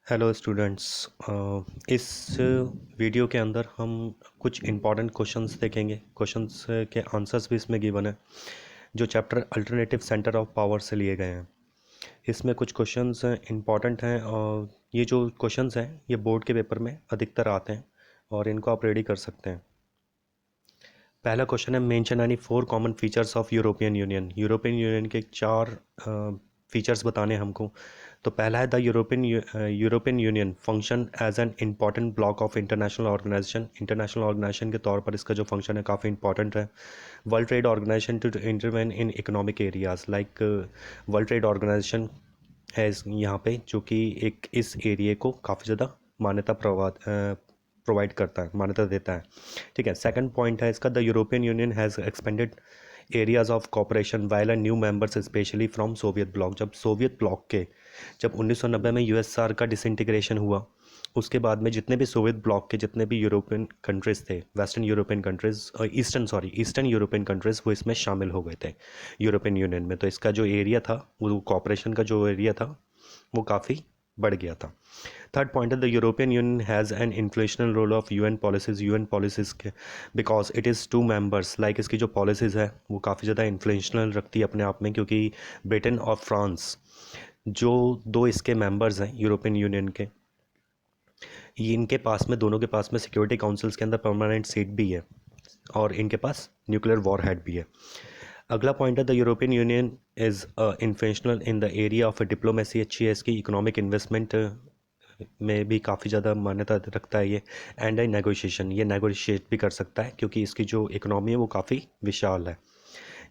Hello students. इस video के अंदर हम कुछ इम्पॉर्टेंट क्वेश्चंस देखेंगे। क्वेश्चंस के आंसर्स भी इसमें गिवन है जो chapter alternative centre of power से लिए गए हैं। इसमें कुछ क्वेश्चंस इम्पॉर्टेंट हैं और ये जो क्वेश्चंस हैं ये बोर्ड के पेपर में अधिकतर आते हैं और इनको आप रेडी कर सकते हैं। पहला क्वेश्चन है, mention any 4 common features of European Union. European Union के 4 फीचर्स बताने हमको। तो पहला है, the European Union function as an important bloc of international organisation. International organisation के तौर पर इसका जो फंक्शन है काफ़ी इंपॉर्टेंट है। World trade organisation to intervene in economic areas, like world trade organisation है यहाँ पे, जो कि एक इस एरिए को काफ़ी ज़्यादा मान्यता प्रोवाइड करता है, मान्यता देता है। ठीक है। सेकंड पॉइंट है इसका, the European Union has expanded areas of corporation while new members specially from Soviet block. जब 1990 में यूएसआर का डिसइंटीग्रेशन हुआ, उसके बाद में जितने भी सोवियत ब्लॉक के जितने भी यूरोपियन कंट्रीज़ थे, वेस्टर्न यूरोपियन कंट्रीज़ और ईस्टर्न यूरोपियन कंट्रीज़, वो इसमें शामिल हो गए थे यूरोपियन यूनियन में। तो इसका जो एरिया था, वो कॉपरेशन का जो एरिया था, वो काफ़ी बढ़ गया था। थर्ड पॉइंट है, the European Union has an influential role of UN policies के, because it is to members. Like इसकी जो पॉलिसीज़ है वो काफ़ी ज़्यादा इन्फ्लुएंशनल रखती है अपने आप में, क्योंकि ब्रिटेन और फ्रांस जो दो इसके मेंबर्स हैं यूरोपियन यूनियन के, ये इनके पास में, दोनों के पास में सिक्योरिटी काउंसिल्स के अंदर परमानेंट सीट भी है और इनके पास न्यूक्लियर वॉर हेड भी है। अगला पॉइंट है, the European Union is influential in the area of diplomacy. अच्छी है इसकी, इकोनॉमिक इन्वेस्टमेंट में भी काफ़ी ज़्यादा मान्यता रखता है ये। एंड नेगोशिएशन, ये नेगोशिएट भी कर सकता है क्योंकि इसकी जो इकोनॉमी है वो काफ़ी विशाल है।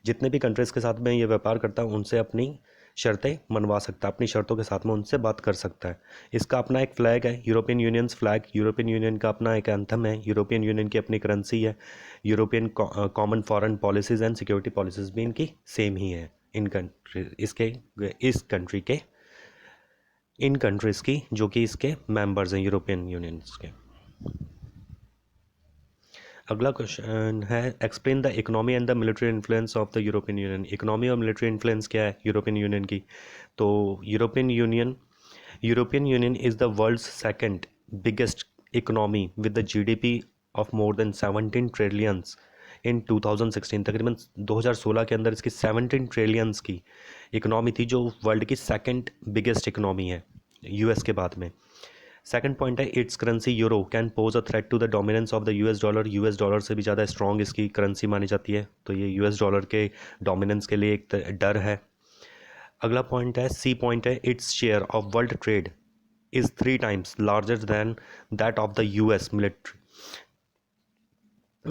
जितने भी कंट्रीज़ के साथ में ये व्यापार करता है उनसे अपनी शर्तें मनवा सकता है, अपनी शर्तों के साथ में उनसे बात कर सकता है। इसका अपना एक फ़्लैग है, European unions flag. European union का अपना एक एंथम है। यूरोपियन यूनियन की अपनी करेंसी है। European common foreign policies and security policies भी इनकी सेम ही है। इन कंट्रीज़ की जो कि इसके मेंबर्स हैं यूरोपियन यूनियंस के। अगला क्वेश्चन है, explain the economy and the military influence of the European Union. Economy और मिलिट्री इन्फ्लुएंस क्या है यूरोपियन यूनियन की? तो European Union is the world's second biggest economy with the GDP of more than 17 trillions in 2016। तकरीबन 2016 के अंदर इसकी 17 trillions की इकोनॉमी थी, जो वर्ल्ड की सेकंड बिगेस्ट इकोनॉमी है यूएस के बाद में। सेकंड पॉइंट है, it's currency euro can pose a threat to the dominance of the US dollar. US dollar से भी ज़्यादा स्ट्रॉन्ग इसकी करेंसी मानी जाती है, तो ये यूएस डॉलर के डोमिनेंस के लिए एक डर है। अगला पॉइंट है, सी पॉइंट है, its share of world trade is 3 times larger than that of the US military.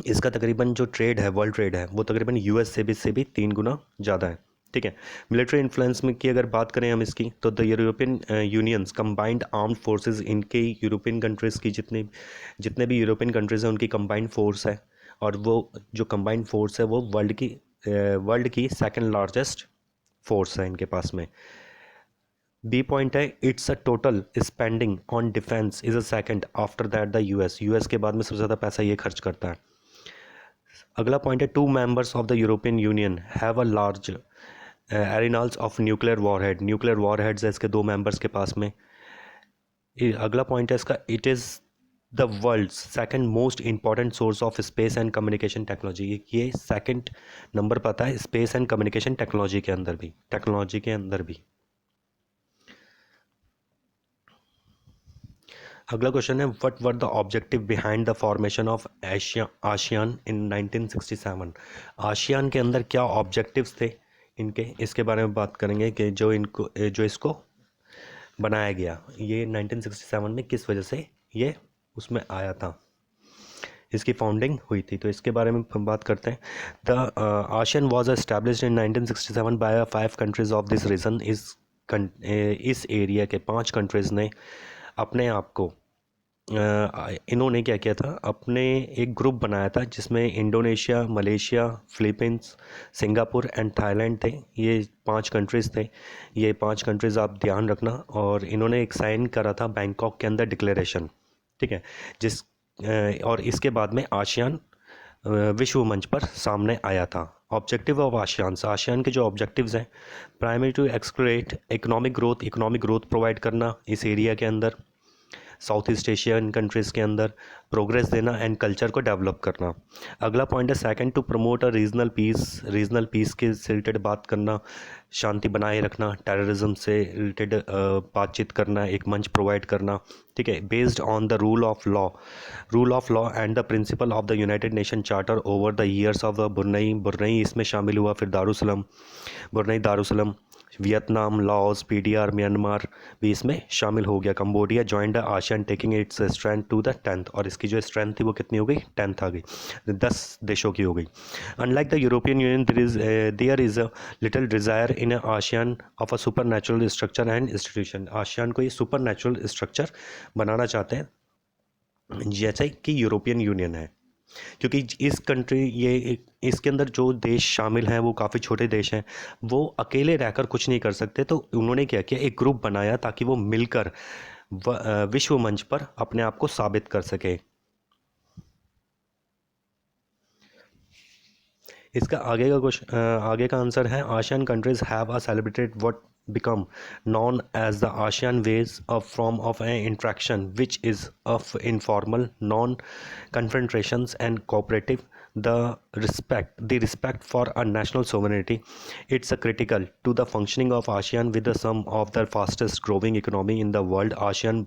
इसका तकरीबन जो ट्रेड है, वर्ल्ड ट्रेड है, वो तकरीबन यूएस से भी 3 गुना ज़्यादा है। ठीक है। मिलिट्री इन्फ्लुएंस में की अगर बात करें हम इसकी, तो the European unions combined armed forces, इनके यूरोपियन कंट्रीज़ की जितने भी यूरोपियन कंट्रीज़ हैं उनकी कंबाइंड फोर्स है, और वो जो कंबाइंड फोर्स है वो वर्ल्ड की सेकंड लार्जेस्ट फोर्स है इनके पास में। बी पॉइंट है, it's a total spending on defence is a second after that the US के बाद में सबसे ज़्यादा पैसा ये खर्च करता है। अगला पॉइंट है, 2 members of the European Union have a large arsenals of nuclear warhead. Nuclear warheads है इसके 2 मेंबर्स के पास में। अगला पॉइंट है इसका, it is the world's second most important source of space and communication technology. ये सेकंड नंबर पर आता है स्पेस एंड कम्युनिकेशन टेक्नोलॉजी के अंदर भी। अगला क्वेश्चन है, what were the objective behind the formation of ASEAN in 1967। ASEAN के अंदर क्या ऑब्जेक्टिव्स थे इनके, इसके बारे में बात करेंगे कि जो इसको बनाया गया, ये 1967 में किस वजह से ये उसमें आया था, इसकी फाउंडिंग हुई थी। तो इसके बारे में हम बात करते हैं। The ASEAN was established in 1967 by 5 countries of this region. इस एरिया के 5 कंट्रीज़ ने अपने आप को इन्होंने क्या किया था, अपने एक ग्रुप बनाया था जिसमें Indonesia, Malaysia, Philippines, Singapore and Thailand थे। ये 5 कंट्रीज़ थे। ये 5 कंट्रीज़ आप ध्यान रखना। और इन्होंने एक साइन करा था बैंकॉक के अंदर डिक्लेरेशन। ठीक है। और इसके बाद में आशियान विश्व मंच पर सामने आया था। ऑब्जेक्टिव ऑफ आशियान के जो ऑब्जेक्टिव्स हैं, primary to accelerate economic growth provide करना इस एरिया के अंदर। साउथ ईस्ट एशियन कंट्रीज़ के अंदर प्रोग्रेस देना एंड कल्चर को डेवलप करना। अगला पॉइंट है second, to promote a regional peace के रिलेटेड बात करना, शांति बनाए रखना, टेररिज्म से रिलेटेड बातचीत करना, एक मंच प्रोवाइड करना, ठीक है, based on the rule of law and the principle of the United Nation charter over the years of the Brunei इसमें शामिल हुआ, फिर Brunei Darussalam, Vietnam, Laos, PDR, Myanmar भी इसमें शामिल हो गया। Cambodia joined ASEAN taking its strength to the 10th, और इसकी जो स्ट्रेंथ थी वो कितनी हो गई, 10th आ गई, 10 देशों की हो गई। Unlike the European Union there is a little desire in ASEAN of a super natural structure and institution. ASEAN को ये सुपर नेचुरल स्ट्रक्चर बनाना चाहते हैं जैसे कि यूरोपियन यूनियन है, क्योंकि इस कंट्री इसके अंदर जो देश शामिल हैं वो काफ़ी छोटे देश हैं, वो अकेले रहकर कुछ नहीं कर सकते। तो उन्होंने क्या किया, एक ग्रुप बनाया ताकि वो मिलकर विश्व मंच पर अपने आप को साबित कर सके। इसका आगे का आंसर है, ASEAN countries have a celebrated what become known as the ASEAN ways of form of an interaction, which is of informal non-confrontations and cooperative. The respect for a national sovereignty, it's a critical to the functioning of ASEAN with the some of the fastest growing economy in the world. ASEAN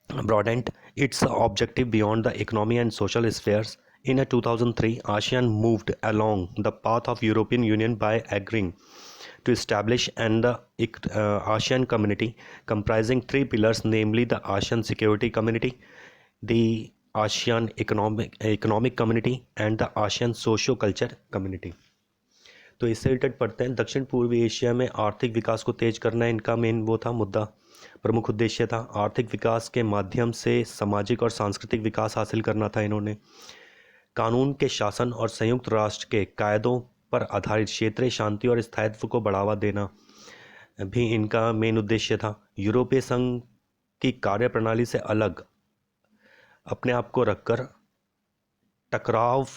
broadened its objective beyond the economy and social spheres. In 2003, ASEAN moved along the path of European Union by agreeing to establish the ASEAN community comprising three pillars, namely the ASEAN Security Community, the ASEAN Economic Community and the ASEAN Socio-Culture Community। तो इससे related पढ़ते हैं, दक्षिण पूर्वी Asia में आर्थिक विकास को तेज करना इनका मेन वो था मुद्दा, प्रमुख उद्देश्य था। आर्थिक विकास के माध्यम से सामाजिक और सांस्कृतिक विकास हासिल करना था इन्होंने। कानून के शासन और संयुक्त राष्ट्र के कायदों पर आधारित क्षेत्रीय शांति और स्थायित्व को बढ़ावा देना भी इनका मेन उद्देश्य था। यूरोपीय संघ की कार्यप्रणाली से अलग अपने आप को रखकर टकराव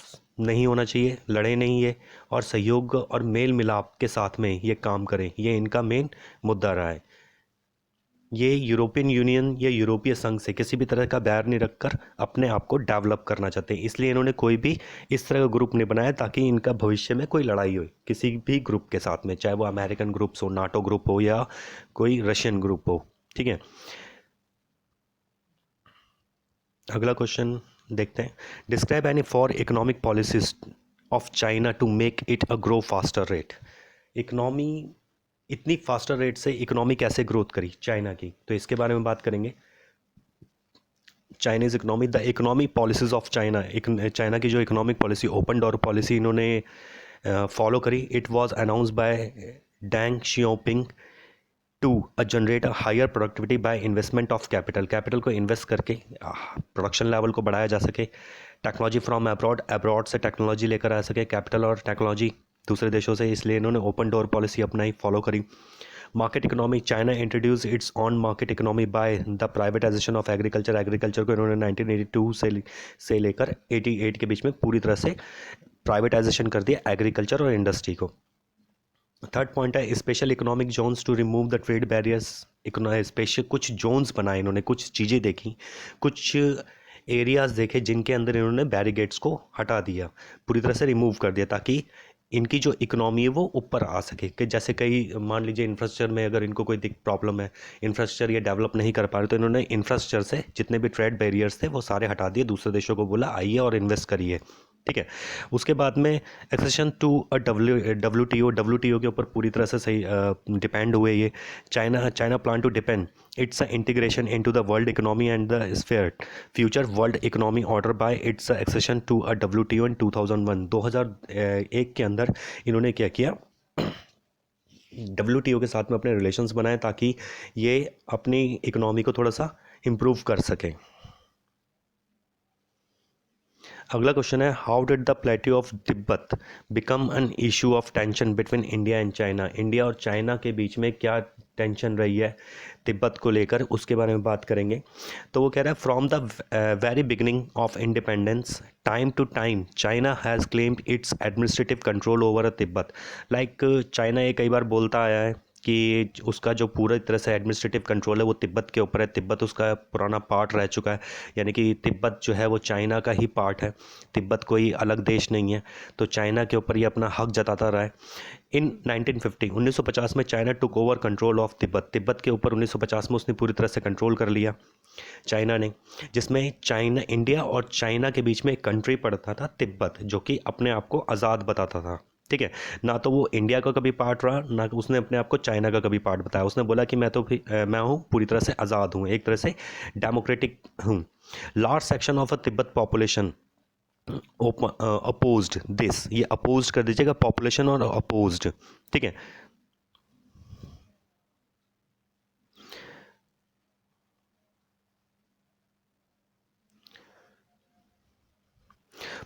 नहीं होना चाहिए, लड़े नहीं ये, और सहयोग और मेल मिलाप के साथ में ये काम करें, ये इनका मेन मुद्दा रहा है। ये यूरोपियन यूनियन या यूरोपीय संघ से किसी भी तरह का बैर नहीं रखकर अपने आप को डेवलप करना चाहते हैं, इसलिए इन्होंने कोई भी इस तरह का ग्रुप नहीं बनाया ताकि इनका भविष्य में कोई लड़ाई हो किसी भी ग्रुप के साथ में, चाहे वो अमेरिकन ग्रुप्स हो, नाटो ग्रुप हो या कोई रशियन ग्रुप हो, ठीक है। अगला क्वेश्चन देखते हैं, describe any four economic policies of China to make it a grow faster rate. Economy इतनी फास्टर रेट से इकोनॉमी कैसे ग्रोथ करी चाइना की, तो इसके बारे में बात करेंगे। Chinese economy, the economic policies of China, China की जो economic policy, open door policy इन्होंने फॉलो करी। It was announce by Deng Xiaoping to generate a higher productivity by investment of capital को इन्वेस्ट करके प्रोडक्शन लेवल को बढ़ाया जा सके। टेक्नोलॉजी फ्रॉम अब्रॉड से टेक्नोलॉजी लेकर आ सके, कैपिटल और टेक्नोलॉजी दूसरे देशों से, इसलिए इन्होंने ओपन डोर पॉलिसी अपनाई, फॉलो करी। Market economy, China introduce it's on market economy by the privatisation of agriculture को इन्होंने 1982 से लेकर 88 के बीच में पूरी तरह से प्राइवेटाइजेशन कर दिया एग्रीकल्चर और इंडस्ट्री को। थर्ड पॉइंट है, special economic zones to remove the trade barriers. Special कुछ जोन्स बनाए इन्होंने, कुछ चीज़ें देखी, कुछ एरियाज़ देखे जिनके अंदर इन्होंने बैरिगेट्स को हटा दिया, पूरी तरह से रिमूव कर दिया, ताकि इनकी जो इकोनॉमी है वो ऊपर आ सके। कि जैसे कई मान लीजिए इंफ्रास्ट्रक्चर में अगर इनको कोई प्रॉब्लम है, इंफ्रास्ट्रक्चर ये डेवलप नहीं कर पा रहे, तो इन्होंने इंफ्रास्ट्रक्चर से जितने भी ट्रेड बैरियर्स थे वो सारे हटा दिए, दूसरे देशों को बोला आइए और इन्वेस्ट करिए, ठीक है। उसके बाद में एक्सेशन टू अ डब्ल्यूटीओ के ऊपर पूरी तरह से सही डिपेंड हुए ये। China plan to depend its integration into the world economy and the sphere future world economy order by its accession to a WTO in 2001। 2001 के अंदर इन्होंने क्या किया, डब्ल्यूटीओ के साथ में अपने रिलेशंस बनाए ताकि ये अपनी इकोनॉमी को थोड़ा सा इम्प्रूव कर सकें। अगला क्वेश्चन है, how did the plateau of Tibet become an issue of tension between India and China. India और चाइना के बीच में क्या टेंशन रही है तिब्बत को लेकर, उसके बारे में बात करेंगे। तो वो कह रहा है, from the very beginning of independence time to time China has claimed its administrative control over a Tibet. Like China ये कई बार बोलता आया है कि उसका जो पूरा तरह से एडमिनिस्ट्रेटिव कंट्रोल है वो तिब्बत के ऊपर है। तिब्बत उसका पुराना पार्ट रह चुका है, यानी कि तिब्बत जो है वो चाइना का ही पार्ट है, तिब्बत कोई अलग देश नहीं है। तो चाइना के ऊपर ये अपना हक जताता रहा है। इन 1950 में China took over control of Tibet. Tibet के ऊपर 1950 में उसने पूरी तरह से कंट्रोल कर लिया चाइना ने, जिसमें चाइना, इंडिया और चाइना के बीच में एक कंट्री पड़ता था तिब्बत, जो कि अपने आप को आज़ाद बताता था। ठीक है, ना तो वो इंडिया का कभी पार्ट रहा, ना उसने अपने आप को चाइना का कभी पार्ट बताया। उसने बोला कि मैं हूँ पूरी तरह से आज़ाद हूँ, एक तरह से डेमोक्रेटिक हूँ। Large section of a Tibet population opposed this, ये अपोज्ड कर दीजिएगा, पॉपुलेशन और अपोज्ड। ठीक है,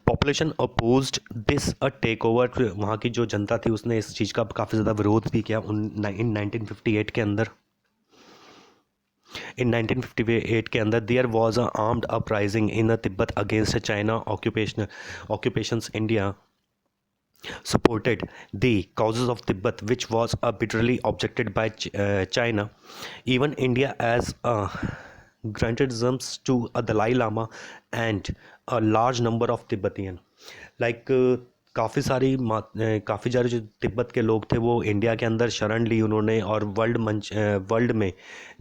population opposed this a take over. वहाँ की जो जनता थी उसने इस चीज़ का काफ़ी ज़्यादा विरोध भी किया इन 1958 के अंदर। इन 1958 के अंदर there was a armed uprising in Tibet against China occupations. India supported the causes of Tibet, which was bitterly objected by China. Even India as granted terms to a Dalai Lama and a large number of Tibetan. Like काफ़ी सारे जो तिब्बत के लोग थे वो India के अंदर शरण ली उन्होंने, और वर्ल्ड में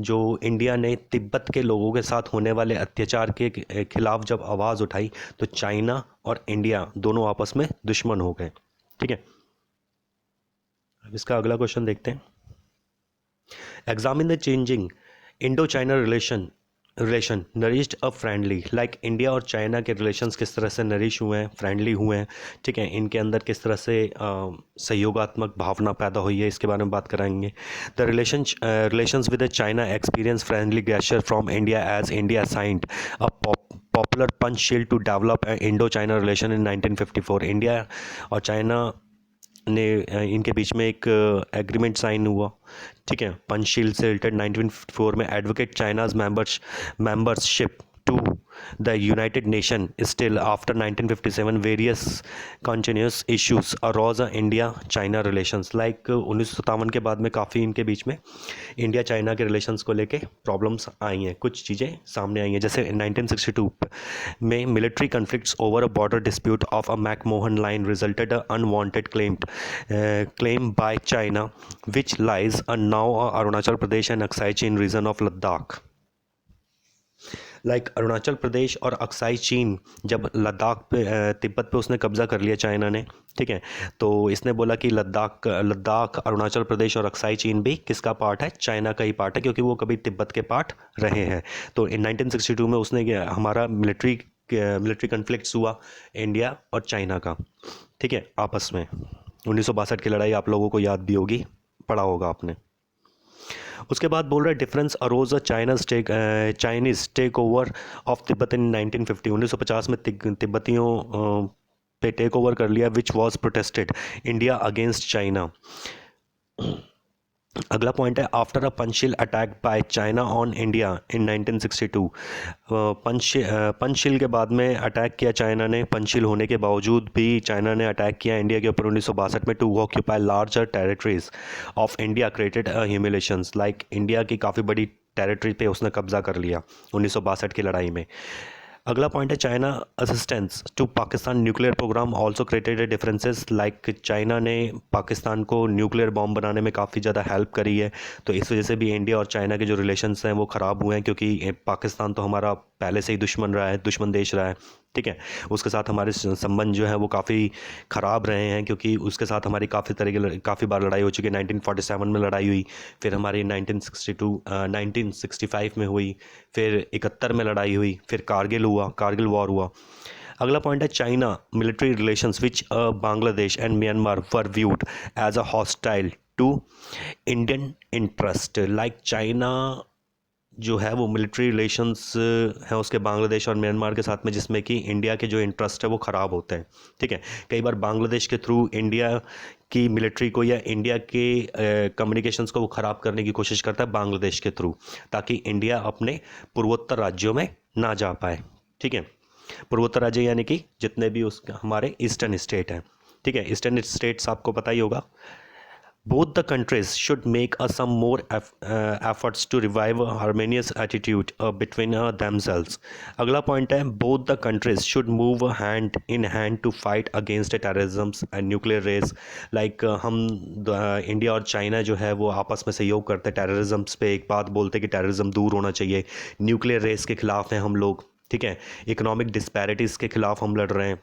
जो इंडिया ने तिब्बत के लोगों के साथ होने वाले अत्याचार के खिलाफ जब आवाज़ उठाई, तो चाइना और इंडिया दोनों आपस में दुश्मन हो गए। ठीक है, अब इसका अगला क्वेश्चन देखते हैं। Examine the changing Indo China relation nourished a friendly. Like India और चाइना के रिलेशंस किस तरह से नरिश हुए हैं, फ्रेंडली हुए हैं। ठीक है, इनके अंदर किस तरह से सहयोगात्मक भावना पैदा हुई है, इसके बारे में बात कराएंगे। The relations with China experience friendly gesture from India as India signed a popular Panchsheel to develop Indo China relation in 1954। India और चाइना ने इनके बीच में एक एग्रीमेंट साइन हुआ। ठीक है, पंचशील से रिलेटेड 1954 में। Advocate China's membership to the United Nation still after 1957 various continuous issues arose India China relations. Like 1957 के बाद में काफ़ी इनके बीच में इंडिया चाइना के रिलेशंस को लेके प्रॉब्लम्स आई हैं, कुछ चीज़ें सामने आई हैं। जैसे 1962 में military conflicts over a border dispute of a McMahon line resulted a unwanted claim by China, which lies now Arunachal Pradesh and Aksai Chin region of Ladakh. Like Arunachal Pradesh और अक्साई चीन, जब लद्दाख पे तिब्बत पे उसने कब्ज़ा कर लिया चाइना ने। ठीक है, तो इसने बोला कि लद्दाख अरुणाचल प्रदेश और अक्साई चीन भी किसका पार्ट है, चाइना का ही पार्ट है, क्योंकि वो कभी तिब्बत के पार्ट रहे हैं। तो इन 1962 में उसने हमारा मिलिट्री कन्फ्लिक्ट्स हुआ इंडिया और चाइना का। ठीक है, आपस में 1962 की लड़ाई आप लोगों को याद भी होगी, पढ़ा होगा आपने। उसके बाद बोल रहा है difference arose a Chinese take over of Tibet in 1950। 1950 में तिब्बतियों पे टेक ओवर कर लिया, which was protested India against China. अगला पॉइंट है after a Panchsheel attack by China on India in 1962। Panchsheel के बाद में अटैक किया चाइना ने। पंचशील होने के बावजूद भी चाइना ने अटैक किया इंडिया के ऊपर 1962 में to occupy larger territories of India created humiliations. Like India की काफ़ी बड़ी टेरिटरी पे उसने कब्जा कर लिया 1962 की लड़ाई में। अगला पॉइंट है China assistance to Pakistan nuclear programme also created differences. Like China ने पाकिस्तान को न्यूक्लियर बॉम्ब बनाने में काफ़ी ज़्यादा हेल्प करी है, तो इस वजह से भी इंडिया और चाइना के जो रिलेशंस हैं वो ख़राब हुए हैं, क्योंकि पाकिस्तान तो हमारा पहले से ही दुश्मन रहा है, दुश्मन देश रहा है। ठीक है, उसके साथ हमारे संबंध जो है वो काफ़ी ख़राब रहे हैं, क्योंकि उसके साथ हमारी काफ़ी बार लड़ाई हो चुकी है। 1947 में लड़ाई हुई, फिर हमारी 1965 में हुई, फिर 71 में लड़ाई हुई, फिर कारगिल वॉर हुआ। अगला पॉइंट है China military relations which Bangladesh and Myanmar were viewed as a hostile to Indian interest. Like China जो है वो मिलिट्री रिलेशंस हैं उसके बांग्लादेश और म्यांमार के साथ में, जिसमें कि इंडिया के जो इंटरेस्ट है वो ख़राब होते हैं। ठीक है, कई बार बांग्लादेश के थ्रू इंडिया की मिलिट्री को या इंडिया के कम्युनिकेशंस को वो ख़राब करने की कोशिश करता है बांग्लादेश के थ्रू, ताकि इंडिया अपने पूर्वोत्तर राज्यों में ना जा पाए। ठीक है, पूर्वोत्तर राज्य यानी कि जितने भी उसके हमारे ईस्टर्न स्टेट हैं। ठीक है, ईस्टर्न स्टेट्स आपको पता ही होगा, both the countries should make some more efforts to revive a harmonious attitude between themselves. अगला पॉइंट है both the countries should move hand in hand to fight against terrorism and nuclear race. Like हम India और China जो है वो आपस में सहयोग करते हैं टेररिज्म पे, एक बात बोलते हैं कि टेररिज्म दूर होना चाहिए, न्यूक्लियर रेस के खिलाफ हैं हम लोग, ठीक है, इकोनॉमिक डिस्पैरिटीज़ के खिलाफ हम लड़ रहे हैं.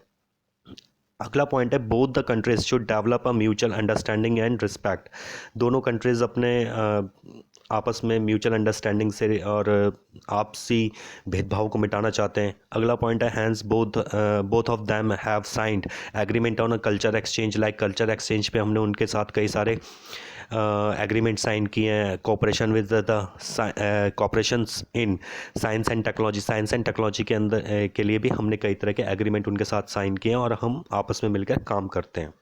अगला पॉइंट है both the countries should develop a mutual understanding and respect. दोनों कंट्रीज अपने आपस में म्यूचुअल अंडरस्टैंडिंग से और आपसी भेदभाव को मिटाना चाहते हैं. अगला पॉइंट है hence both of them have signed agreement on a culture exchange. Like culture exchange पे हमने उनके साथ कई सारे एग्रीमेंट साइन किए हैं. Cooperation with the cooperations in science and technology के अंदर के लिए भी हमने कई तरह के एग्रीमेंट उनके साथ साइन किए हैं और हम आपस में मिलकर काम करते हैं.